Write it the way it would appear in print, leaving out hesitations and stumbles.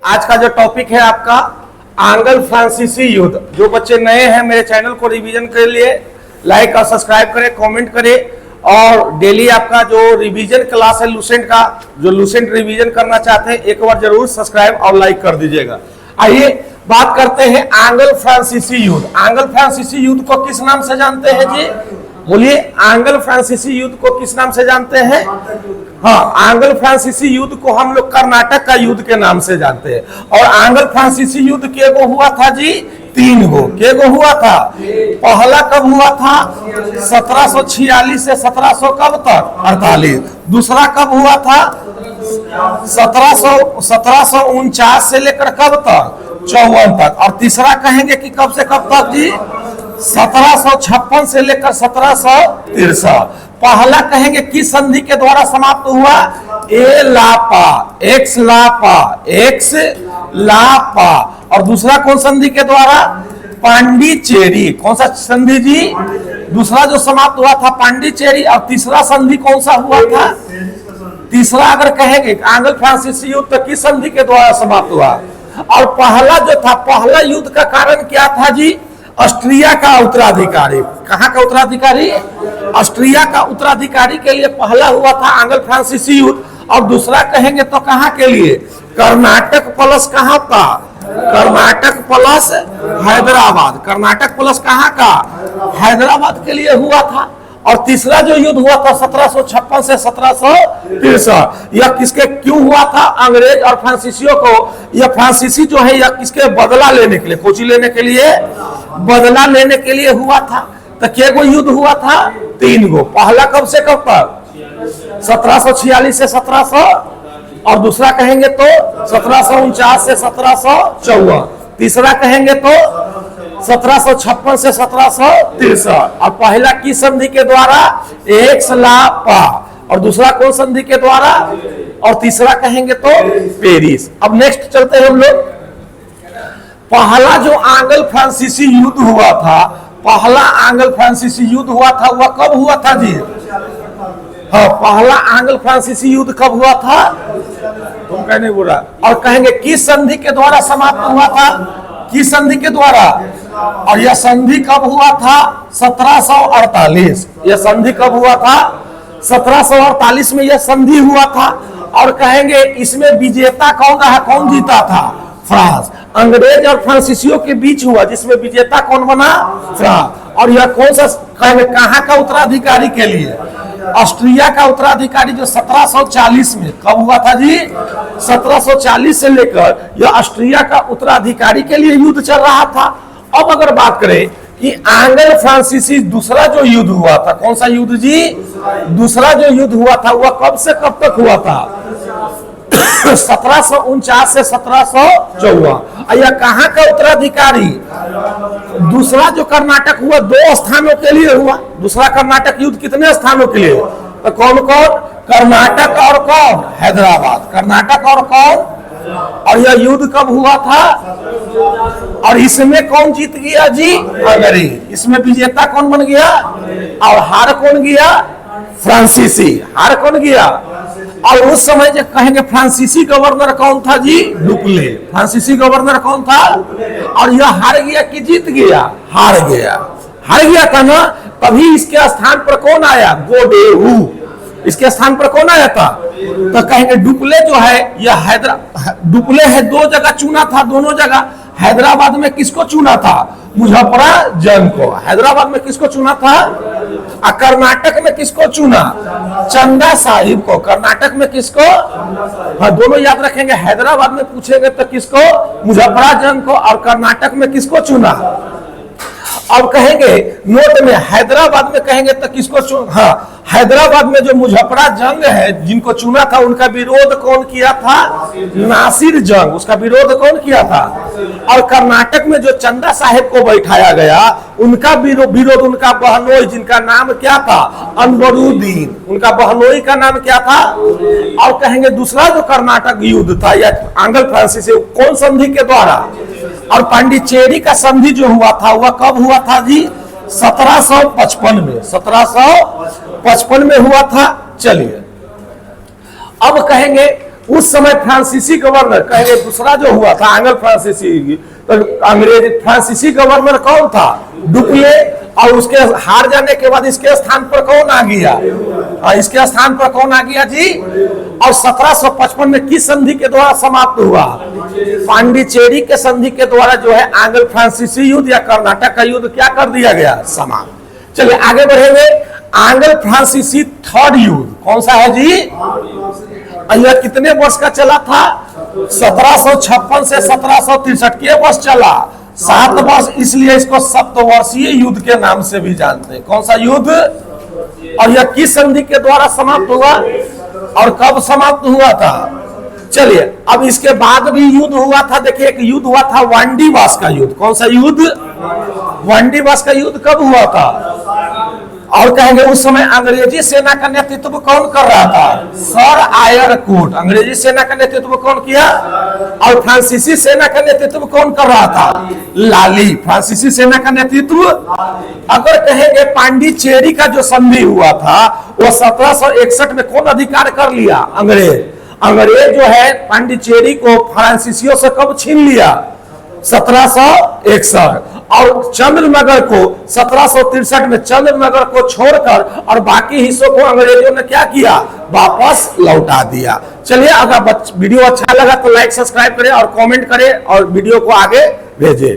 आज का जो टॉपिक है आपका आंग्ल फ्रांसीसी युद्ध। जो बच्चे नए हैं मेरे चैनल को रिवीजन के लिए लाइक और सब्सक्राइब करें, कमेंट करें और डेली आपका जो रिवीजन क्लास है लूसेंट का, जो लूसेंट रिवीजन करना चाहते हैं एक बार जरूर सब्सक्राइब और लाइक कर दीजिएगा। आइए बात करते हैं आंग्ल फ्रांसीसी युद्ध। आंग्ल फ्रांसीसी युद्ध को किस नाम से जानते हैं जी? बोलिए, आंग्ल फ्रांसीसी युद्ध को किस नाम से जानते हैं? हाँ, आंग्ल फ्रांसीसी युद्ध को हम लोग कर्नाटक का युद्ध के नाम से जानते हैं। और आंग्ल फ्रांसीसी युद्ध के गो हुआ था जी? 3 गो। के गो हुआ था? पहला कब हुआ था? 1746 से 1700 कब तक? 48। दूसरा कब हुआ था? 1749 से लेकर कब तक? 54 तक। और तीसरा कहेंगे कि कब से कब तक जी? 1756 से लेकर 1763। पहला कहेंगे किस संधि के द्वारा समाप्त हुआ? एक्स लापा। और दूसरा कौन संधि के द्वारा? पांडिचेरी। कौन सा संधि जी? दूसरा जो समाप्त हुआ था पांडिचेरी। और तीसरा संधि कौन सा हुआ था? तीसरा अगर कहेंगे आंग्ल फ्रांसीसी युद्ध तो किस संधि के द्वारा समाप्त हुआ? और पहला जो था, पहला युद्ध का कारण क्या था जी? ऑस्ट्रिया का उत्तराधिकारी। कहाँ का उत्तराधिकारी? ऑस्ट्रिया का उत्तराधिकारी के लिए पहला हुआ था आंग्ल फ्रांसीसी युद्ध। और दूसरा कहेंगे तो कहाँ के लिए? कर्नाटक प्लस कहाँ का? कर्नाटक प्लस हैदराबाद। कर्नाटक प्लस कहाँ का? हैदराबाद के लिए हुआ था। और तीसरा जो युद्ध हुआ था 1756 से 1763, यह किसके क्यों हुआ था? अंग्रेज और फ्रांसीसियों को। यह फ्रांसीसी जो है यह किसके बदला लेने के लिए, कोची लेने के लिए, बदला लेने के लिए हुआ था। तो के गो युद्ध हुआ था? 3 गो। पहला कब से कब तक? 1746 से 1700। और दूसरा कहेंगे तो 1749 से 1754। तीसरा कहेंगे तो 1756 से 1763। और पहला किस संधि के द्वारा? एक्स लापा। और दूसरा कौन संधि के द्वारा? और तीसरा कहेंगे तो पेरिस। अब नेक्स्ट चलते हैं हम लोग। पहला जो आंग्ल फ्रांसीसी युद्ध हुआ था, पहला आंग्ल फ्रांसीसी युद्ध हुआ था, वह कब हुआ था जी? हाँ, पहला आंग्ल फ्रांसीसी युद्ध कब हुआ था? तुम कहने बोला। और कहेंगे किस संधि के द्वारा समाप्त हुआ था? किस संधि के द्वारा? और यह संधि कब हुआ था? 1748। यह संधि कब हुआ था? 1748 में यह संधि हुआ था। और कहेंगे इसमें विजेता कौन रहा? कौन जीता था? फ्रांस। अंग्रेज और फ्रांसीसियों के बीच हुआ, जिसमें विजेता कौन बना? फ्रांस। और यह कौन सा कहेंगे कहाँ का उत्तराधिकारी के लिए? ऑस्ट्रिया का उत्तराधिकारी, जो 1740 में कब हुआ था जी? 1740 से लेकर यह ऑस्ट्रिया का उत्तराधिकारी के लिए युद्ध चल रहा था। अब अगर बात करें कि आंग्ल फ्रांसीसी दूसरा जो युद्ध हुआ था, कौन सा युद्ध जी? दूसरा जो युद्ध हुआ था वह कब से कब तक हुआ था? 1749 से 1754। यह कहाँ का उत्तराधिकारी? दूसरा जो कर्नाटक हुआ 2 स्थानों के लिए हुआ। दूसरा कर्नाटक युद्ध कितने स्थानों के लिए? तो कौन कौन? कर्नाटक और कौन? हैदराबाद। कर्नाटक और कौन? और यह युद्ध कब हुआ था? और इसमें कौन जीत गया जी? अंग्रेज। इसमें विजेता कौन बन गया? और हार कौन गया? फ्रांसीसी। हार कौन गया? और उस समय जो कहेंगे फ्रांसीसी गवर्नर कौन था जी? डुप्ले। फ्रांसीसी गवर्नर कौन था? और यह हार गया कि जीत गया? हार गया। हार गया था ना। तभी इसके स्थान पर कौन आया? गोडेहू। इसके स्थान पर कौन आया था? तो कहेंगे डुप्ले जो है यह डुप्ले है 2 जगह चुना था। दोनों जगह हैदराबाद में किसको चुना था? मुजफ्फरजंग को। हैदराबाद में किसको चुना था? कर्नाटक में किसको चुना? चंदा साहिब को। कर्नाटक में किसको? हाँ, दोनों याद रखेंगे। हैदराबाद में पूछेंगे तो किसको? मुजफ्फरजंग को। और कर्नाटक में किसको चुना? अब कहेंगे नोट में हैदराबाद में कहेंगे तो किसको चुना? हाँ, हैदराबाद में जो मुजफ्फरजंग है जिनको चुना था, उनका विरोध कौन किया था? नासिर जंग। उसका विरोध कौन किया था? और कर्नाटक में जो चंदा साहेब को बैठाया गया, उनका विरोध उनका बहनोई, जिनका नाम क्या था? अनवरुद्दीन। उनका बहनोई का नाम क्या था? और कहेंगे दूसरा जो कर्नाटक युद्ध था या आंग्ल फ्रांसीसी, कौन संधि के द्वारा? और पांडिचेरी का संधि जो हुआ था वह कब हुआ था जी? 1755 में। 1755 में हुआ था। चलिए अब कहेंगे उस समय फ्रांसीसी गवर्नर कहेंगे, दूसरा जो हुआ था एंगल फ्रांसीसी, तो अंग्रेज फ्रांसीसी गवर्नर कौन था? डुप्ले। और उसके हार जाने के बाद इसके स्थान पर कौन आ गया? इसके स्थान पर कौन आ गया जी? और 1755 में किस संधि के द्वारा समाप्त हुआ? पांडिचेरी के संधि के द्वारा जो है एंगल फ्रांसीसी युद्ध या कर्नाटक का युद्ध क्या कर दिया गया? समाप्त। चलिए आगे बढ़ेंगे। एंगल फ्रांसीसी थर्ड युद्ध कौन सा है जी? यह कितने वर्ष का चला था? 1756 से 1763 के वर्ष चला। 7 वर्ष, इसलिए इसको सप्तवर्षीय युद्ध के नाम से भी जानते हैं। कौन सा युद्ध? और यह किस संधि के द्वारा समाप्त हुआ और कब समाप्त हुआ था? चलिए अब इसके बाद भी युद्ध हुआ था। देखिए एक युद्ध हुआ था वांडीवास का युद्ध। कौन सा युद्ध? वांडीवास का युद्ध कब हुआ था? और कहेंगे उस समय अंग्रेजी सेना का नेतृत्व कौन कर रहा था? सर आयर कोट। अंग्रेजी सेना का नेतृत्व कौन किया? और फ्रांसीसी सेना का नेतृत्व कौन कर रहा था? लाली। फ्रांसीसी सेना का नेतृत्व। अगर कहेंगे पांडिचेरी का जो संधि हुआ था वो 1761 में कौन अधिकार कर लिया? अंग्रेज। अंग्रेज जो है पांडिचेरी को फ्रांसीसियों से कब छीन लिया? 1761। और चंद्रनगर को 1763 में चंद्रनगर को छोड़कर और बाकी हिस्सों को अंग्रेजों ने क्या किया? वापस लौटा दिया। चलिए अगर वीडियो अच्छा लगा तो लाइक सब्सक्राइब करें और कमेंट करें और वीडियो को आगे भेजें।